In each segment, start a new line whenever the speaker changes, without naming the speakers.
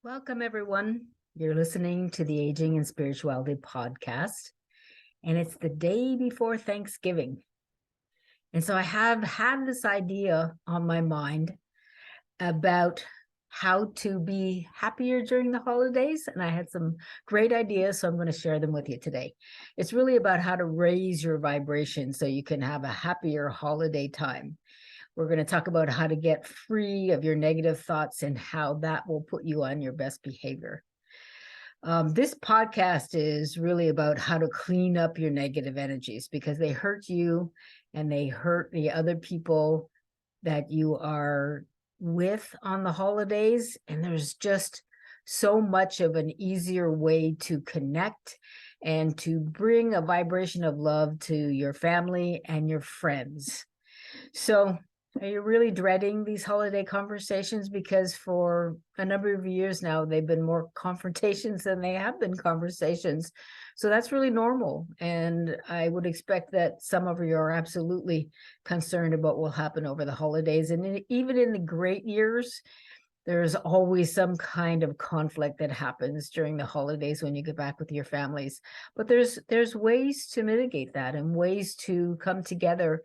Welcome, everyone. You're listening to the Aging and Spirituality podcast, and it's the day before Thanksgiving. And so I have had this idea on my mind about how to be happier during the holidays, and I had some great ideas, so I'm going to share them with you today. It's really about how to raise your vibration so you can have a happier holiday time. We're going to talk about how to get free of your negative thoughts and how that will put you on your best behavior. This podcast is really about how to clean up your negative energies because they hurt you and they hurt the other people that you are with on the holidays. And there's just so much of an easier way to connect and to bring a vibration of love to your family and your friends. So, are you really dreading these holiday conversations? Because for a number of years now, they've been more confrontations than they have been conversations. So that's really normal. And I would expect that some of you are absolutely concerned about what will happen over the holidays. And even in the great years, there's always some kind of conflict that happens during the holidays when you get back with your families. But there's ways to mitigate that and ways to come together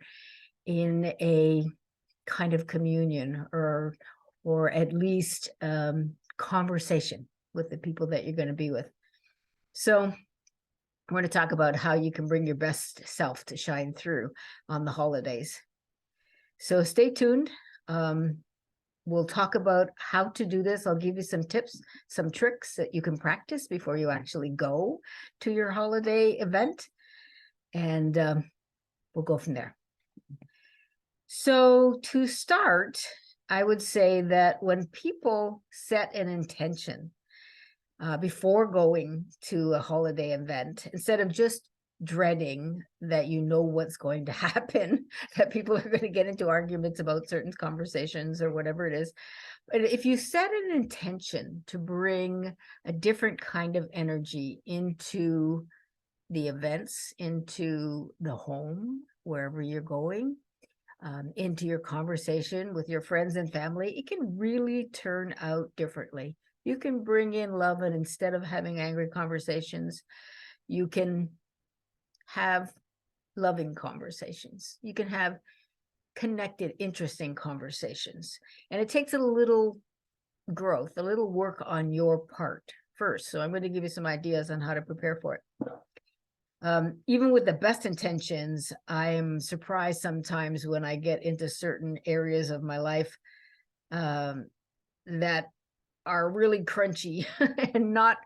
in a kind of communion or at least conversation with the people that you're going to be with. So I'm going to talk about how you can bring your best self to shine through on the holidays. So stay tuned. We'll talk about how to do this. I'll give you some tips, some tricks that you can practice before you actually go to your holiday event. And we'll go from there. So to start, I would say that when people set an intention before going to a holiday event, instead of just dreading that you know what's going to happen, that people are going to get into arguments about certain conversations or whatever it is, but if you set an intention to bring a different kind of energy into the events, into the home, wherever you're going, into your conversation with your friends and family, it can really turn out differently. You can bring in love, and instead of having angry conversations, you can have loving conversations. You can have connected, interesting conversations. And it takes a little growth, a little work on your part first. So I'm going to give you some ideas on how to prepare for it. Even with the best intentions, I'm surprised sometimes when I get into certain areas of my life that are really crunchy and not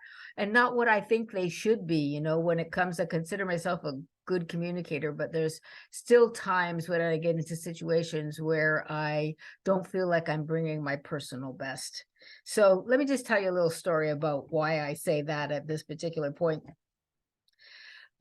what I think they should be. You know, when it comes, I consider myself a good communicator, but there's still times when I get into situations where I don't feel like I'm bringing my personal best. So let me just tell you a little story about why I say that at this particular point.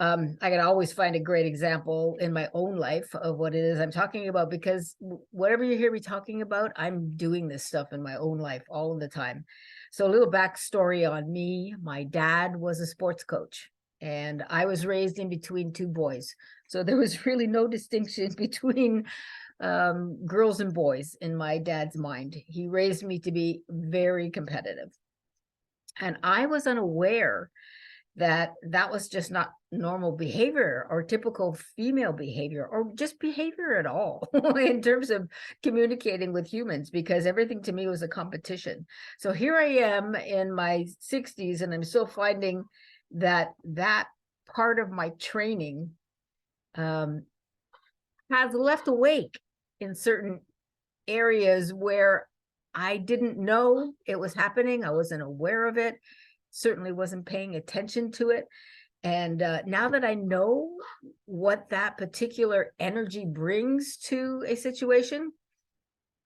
I can always find a great example in my own life of what it is I'm talking about, because whatever you hear me talking about, I'm doing this stuff in my own life all of the time. So a little backstory on me. My dad was a sports coach, and I was raised in between two boys. So there was really no distinction between girls and boys in my dad's mind. He raised me to be very competitive. And I was unaware that was just not normal behavior or typical female behavior or just behavior at all in terms of communicating with humans, because everything to me was a competition. So here I am in my 60s, and I'm still finding that part of my training has left awake in certain areas where I didn't know it was happening. I wasn't aware of it. Certainly wasn't paying attention to it. And now that I know what that particular energy brings to a situation,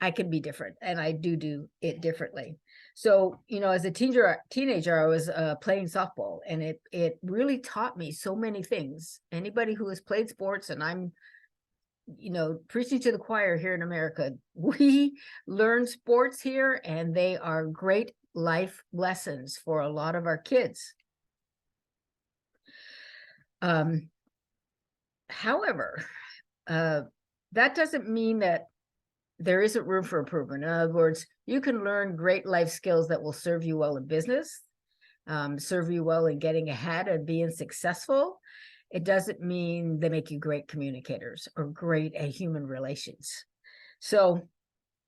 I can be different, and I do it differently. So, you know, as a teenager, I was playing softball, and it really taught me so many things. Anybody who has played sports, and I'm, you know, preaching to the choir here in America, we learn sports here, and they are great life lessons for a lot of our kids. However, that doesn't mean that there isn't room for improvement. In other words, you can learn great life skills that will serve you well in business, serve you well in getting ahead and being successful. It doesn't mean they make you great communicators or great at human relations. So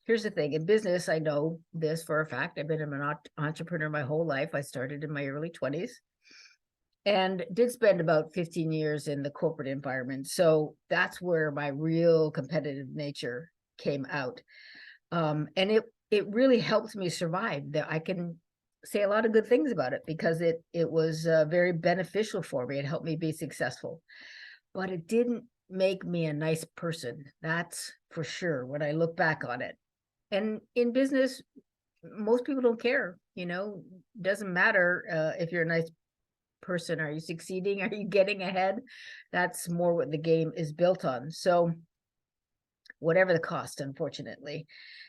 here's the thing. In business, I know this for a fact. I've been an entrepreneur my whole life. I started in my early 20s and did spend about 15 years in the corporate environment. So that's where my real competitive nature came out. And it really helped me survive. That I can say a lot of good things about it because it was very beneficial for me. It helped me be successful, but it didn't make me a nice person. That's for sure when I look back on it. And in business, most people don't care, doesn't matter if you're a nice person. Are you succeeding? Are you getting ahead? That's more what the game is built on. So whatever the cost, unfortunately.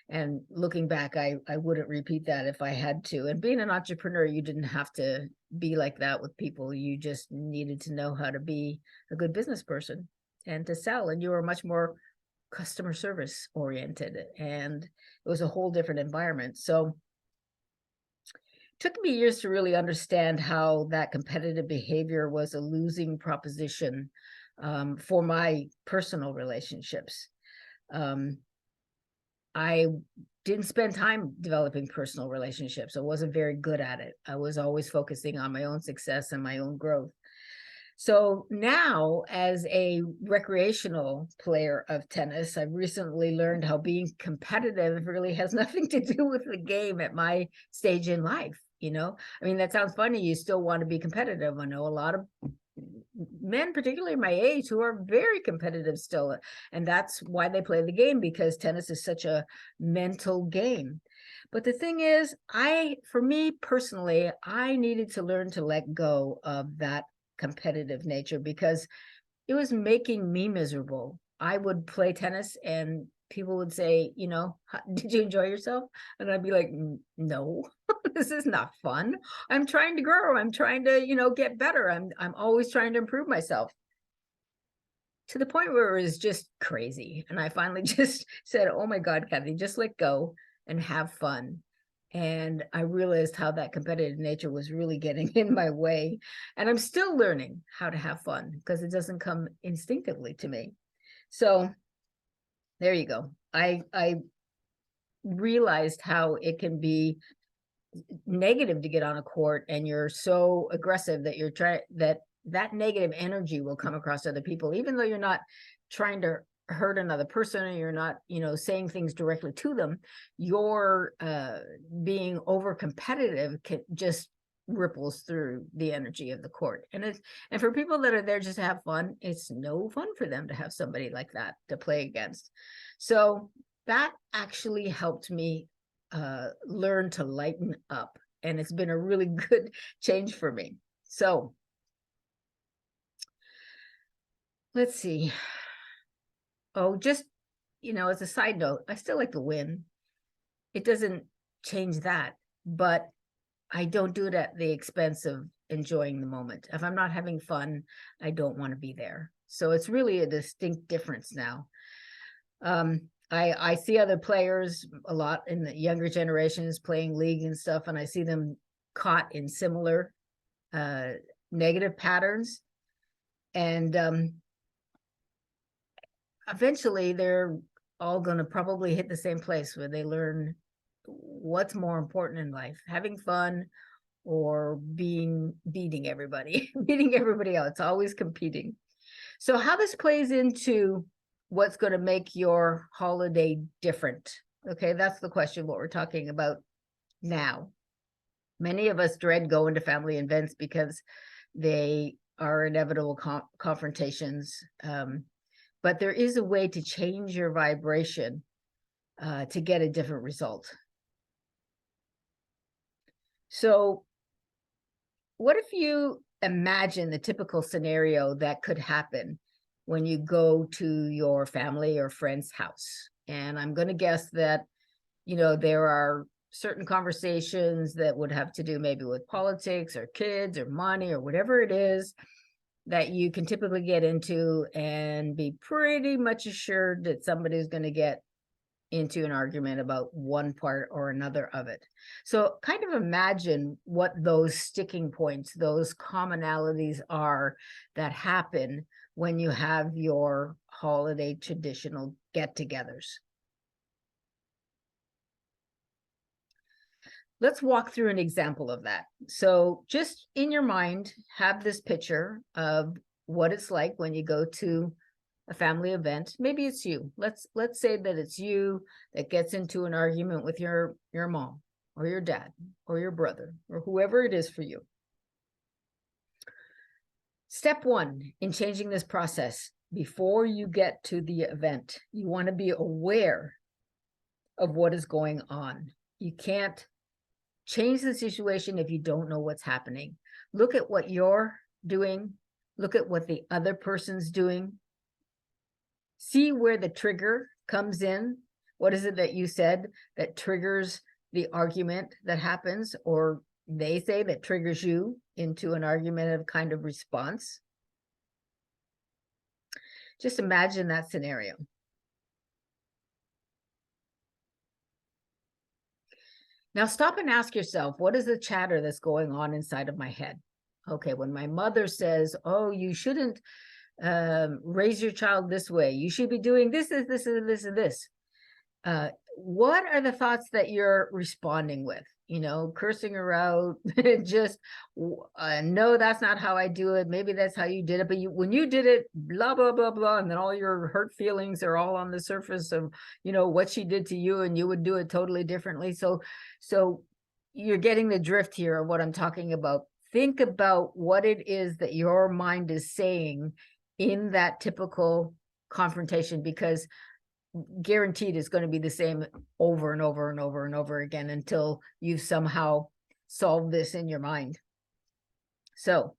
And looking back, I wouldn't repeat that if I had to. And being an entrepreneur, you didn't have to be like that with people. You just needed to know how to be a good business person and to sell. And you were much more customer service oriented, and it was a whole different environment. So it took me years to really understand how that competitive behavior was a losing proposition for my personal relationships. I didn't spend time developing personal relationships. I wasn't very good at it. I was always focusing on my own success and my own growth. So now, as a recreational player of tennis, I've recently learned how being competitive really has nothing to do with the game at my stage in life. I mean, that sounds funny. You still want to be competitive. I know a lot of men, particularly my age, who are very competitive still. And that's why they play the game, because tennis is such a mental game. But the thing is, for me personally, I needed to learn to let go of that competitive nature because it was making me miserable. I would play tennis and people would say, did you enjoy yourself? And I'd be like, no, this is not fun. I'm trying to grow. I'm trying to, get better. I'm always trying to improve myself, to the point where it was just crazy. And I finally just said, oh my God, Kathy, just let go and have fun. And I realized how that competitive nature was really getting in my way. And I'm still learning how to have fun because it doesn't come instinctively to me. So there you go. I realized how it can be negative to get on a court and you're so aggressive that you're trying that negative energy will come across other people, even though you're not trying to hurt another person and you're not, saying things directly to them. Your being over competitive can just ripples through the energy of the court. And for people that are there just to have fun, it's no fun for them to have somebody like that to play against. So that actually helped me learn to lighten up, and it's been a really good change for me. So let's see. Oh, just, as a side note, I still like to win. It doesn't change that, but I don't do it at the expense of enjoying the moment. If I'm not having fun, I don't want to be there. So it's really a distinct difference now. I see other players a lot in the younger generations playing league and stuff, and I see them caught in similar negative patterns. And eventually they're all going to probably hit the same place where they learn what's more important in life, having fun or beating everybody, beating everybody else, always competing. So how this plays into what's going to make your holiday different? Okay, that's the question, what we're talking about now. Many of us dread going to family events because they are inevitable confrontations. But there is a way to change your vibration to get a different result. So what if you imagine the typical scenario that could happen when you go to your family or friend's house? And I'm going to guess that, there are certain conversations that would have to do maybe with politics or kids or money or whatever it is that you can typically get into and be pretty much assured that somebody's going to get into an argument about one part or another of it. So kind of imagine what those sticking points, those commonalities are that happen when you have your holiday traditional get-togethers. Let's walk through an example of that. So just in your mind, have this picture of what it's like when you go to a family event. Maybe it's you. Let's say that it's you that gets into an argument with your mom or your dad or your brother or whoever it is for you. Step one in changing this process, before you get to the event, you want to be aware of what is going on. You can't change the situation if you don't know what's happening. Look at what you're doing. Look at what the other person's doing. See where the trigger comes in. What is it that you said that triggers the argument that happens, or they say that triggers you into an argumentative kind of response? Just imagine that scenario. Now stop and ask yourself, what is the chatter that's going on inside of my head? Okay, when my mother says, oh, you shouldn't raise your child this way, you should be doing this, and this. What are the thoughts that you're responding with? You know, cursing her out, just no, that's not how I do it. Maybe that's how you did it. But when you did it, blah, blah, blah, blah. And then all your hurt feelings are all on the surface of, you know, what she did to you, and you would do it totally differently. So you're getting the drift here of what I'm talking about. Think about what it is that your mind is saying in that typical confrontation, because guaranteed it's going to be the same over and over and over and over again until you've somehow solved this in your mind. So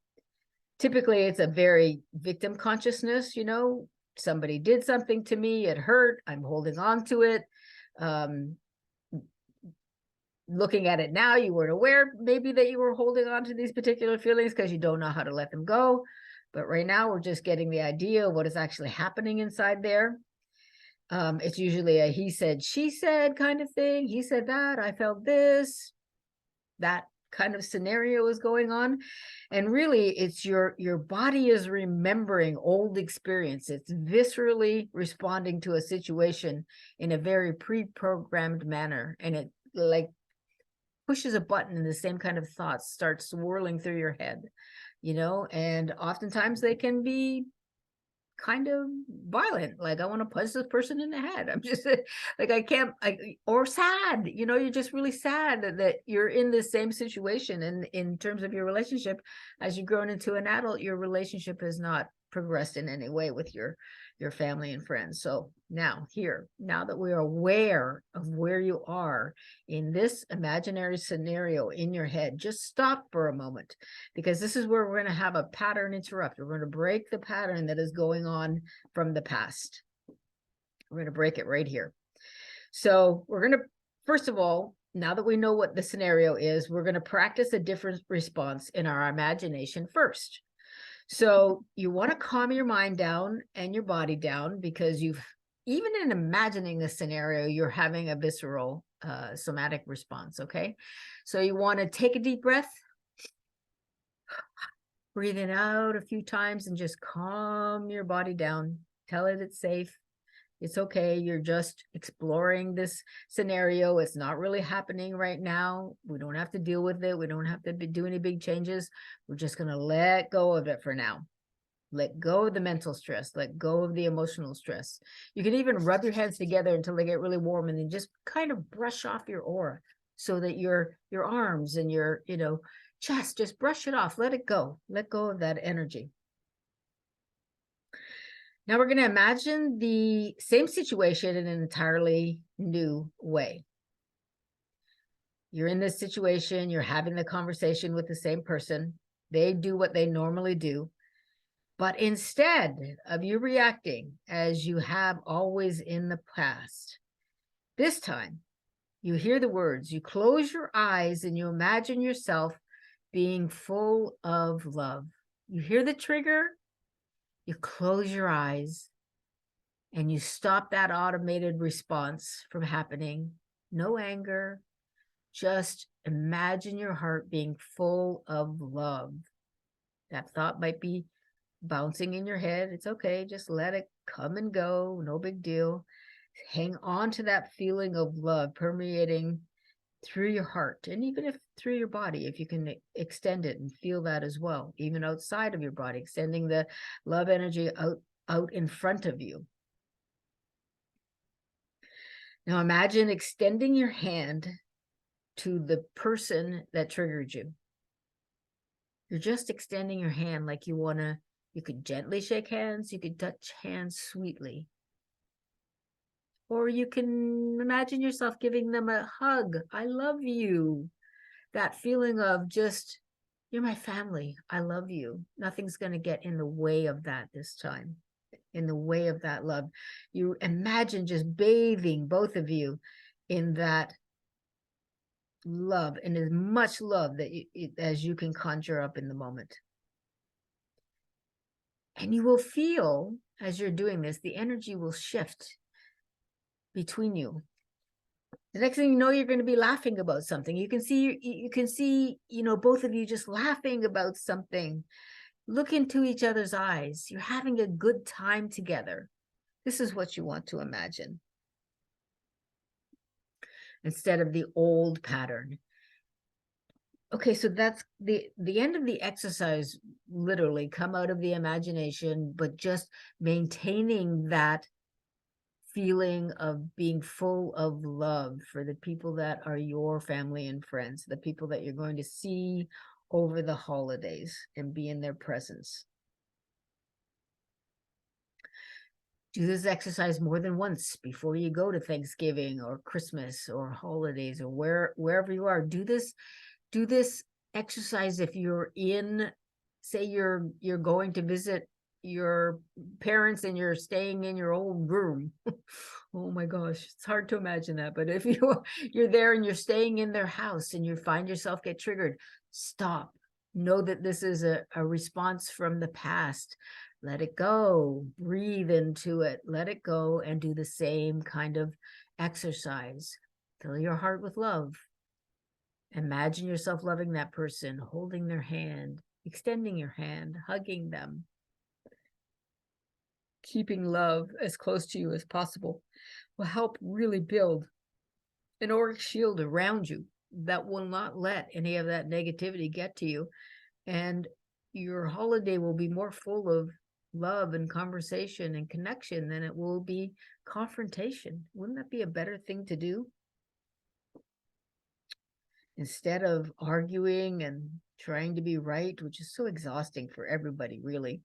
typically it's a very victim consciousness, you know, somebody did something to me, it hurt, I'm holding on to it. Looking at it now, you weren't aware maybe that you were holding on to these particular feelings because you don't know how to let them go. But right now we're just getting the idea of what is actually happening inside there. It's usually a he said, she said kind of thing. He said that, I felt this, that kind of scenario is going on. And really it's your body is remembering old experience. It's viscerally responding to a situation in a very pre-programmed manner. And it like pushes a button and the same kind of thoughts start swirling through your head, you know, and oftentimes they can be kind of violent, like I want to punch this person in the head. I'm just like, I can't, or sad, you know, you're just really sad that you're in the same situation. And in terms of your relationship, as you've grown into an adult, your relationship has not progressed in any way with your family and friends. So now that we're aware of where you are in this imaginary scenario in your head, just stop for a moment, because this is where we're going to have a pattern interrupt. We're going to break the pattern that is going on from the past. We're going to break it right here. So we're going to, first of all, now that we know what the scenario is, we're going to practice a different response in our imagination first. So you want to calm your mind down and your body down, because even in imagining the scenario, you're having a visceral somatic response. Okay. So you want to take a deep breath, breathe it out a few times, and just calm your body down. Tell it it's safe. It's okay. You're just exploring this scenario. It's not really happening right now. We don't have to deal with it. We don't have to do any big changes. We're just going to let go of it for now. Let go of the mental stress. Let go of the emotional stress. You can even rub your hands together until they get really warm, and then just kind of brush off your aura so that your arms and your, you know, chest, just brush it off. Let it go. Let go of that energy. Now we're going to imagine the same situation in an entirely new way. You're in this situation, you're having the conversation with the same person. They do what they normally do. But instead of you reacting as you have always in the past, this time you hear the words, you close your eyes, and you imagine yourself being full of love. You hear the trigger, you close your eyes, and you stop that automated response from happening. No anger, just imagine your heart being full of love. That thought might be bouncing in your head. It's okay. Just let it come and go. No big deal. Hang on to that feeling of love permeating through your heart, and even if through your body, if you can extend it and feel that as well, even outside of your body, extending the love energy out in front of you. Now imagine extending your hand to the person that triggered you. You're just extending your hand like you want to. You could gently shake hands, you could touch hands sweetly, or you can imagine yourself giving them a hug. I love you. That feeling of just, you're my family. I love you. Nothing's going to get in the way of that this time, in the way of that love. You imagine just bathing both of you in that love, and as much love that as you can conjure up in the moment. And you will feel, as you're doing this, the energy will shift between you. The next thing you know, you're going to be laughing about something. You can see, both of you just laughing about something. Look into each other's eyes. You're having a good time together. This is what you want to imagine, instead of the old pattern. Okay, so that's the end of the exercise. Literally come out of the imagination, but just maintaining that feeling of being full of love for the people that are your family and friends, the people that you're going to see over the holidays, and be in their presence. Do this exercise more than once before you go to Thanksgiving or Christmas or holidays, or wherever you are. Do this exercise if you're in, say you're going to visit your parents and you're staying in your old room. Oh my gosh, it's hard to imagine that. But if you're there and you're staying in their house and you find yourself get triggered, stop. Know that this is a response from the past. Let it go. Breathe into it. Let it go, and do the same kind of exercise. Fill your heart with love. Imagine yourself loving that person, holding their hand, extending your hand, hugging them. Keeping love as close to you as possible will help really build an auric shield around you that will not let any of that negativity get to you. And your holiday will be more full of love and conversation and connection than it will be confrontation. Wouldn't that be a better thing to do? Instead of arguing and trying to be right, which is so exhausting for everybody, really.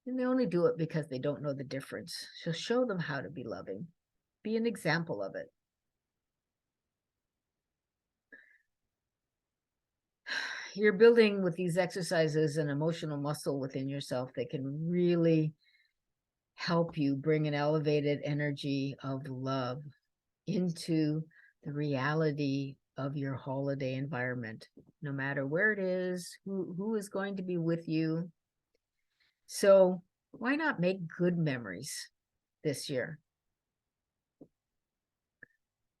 And they only do it because they don't know the difference. So show them how to be loving. Be an example of it. You're building with these exercises an emotional muscle within yourself that can really help you bring an elevated energy of love into the reality of your holiday environment, no matter where it is, who is going to be with you. So why not make good memories this year?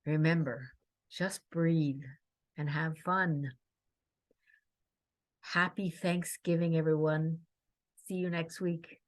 Remember, just breathe and have fun. Happy Thanksgiving, everyone. See you next week.